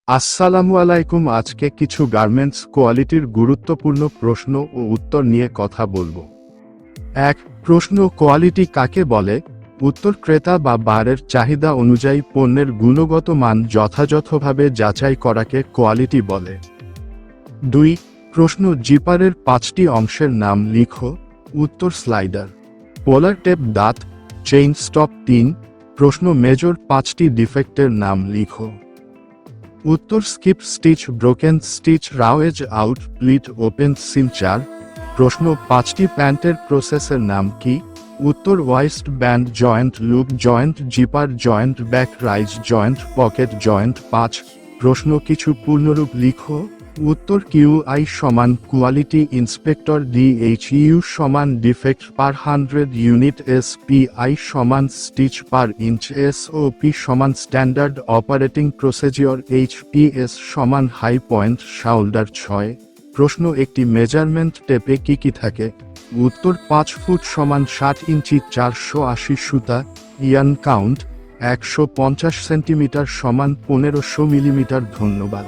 আসসালামু আলাইকুম। আজকে কিছু গার্মেন্টস কোয়ালিটির গুরুত্বপূর্ণ প্রশ্ন ও উত্তর নিয়ে কথা বলবো। 1. প্রশ্ন, কোয়ালিটি কাকে বলে? উত্তর, ক্রেতা বা বায়ারের চাহিদা অনুযায়ী পণ্যের গুণগত মান যথাযথভাবে যাচাই করাকে কোয়ালিটি বলে। 2. প্রশ্ন, জিপারের 5টি অংশের নাম লিখো। উত্তর, স্লাইডার, পোলার টেপ, দাঁত, চেইন স্টপ। 3. প্রশ্ন, মেজর 5টি ডিফেক্টের নাম লিখো। উত্তর, skip stitch, broken stitch, raw edge, out, pleat, open seam. 4. প্রশ্ন, 5টি প্যান্টের প্রসেসের নাম কি? উত্তর, waist band joint, loop joint, zipper joint, back rise joint, pocket joint. 5. প্রশ্ন, কিছু পূর্ণরূপ লিখো। উত্তর, কিউআই সমান কোয়ালিটি ইন্সপেক্টর, ডিএইচইউ সমান ডিফেক্ট পার 100 ইউনিট, এসপিআই সমান স্টিচ পার ইঞ্চ, এসওপি সমান স্ট্যান্ডার্ড অপারেটিং প্রসিজিওর, এইচপিএস সমান হাই পয়েন্ট শাউল্ডার। 6. প্রশ্ন, একটি মেজারমেন্ট টেপে কি কি থাকে? উত্তর, 5 ফুট সমান 60 ইঞ্চি, 480 সুতা, ইয়ান কাউন্ট 150 সেন্টিমিটার সমান 1500 মিলিমিটার। ধন্যবাদ।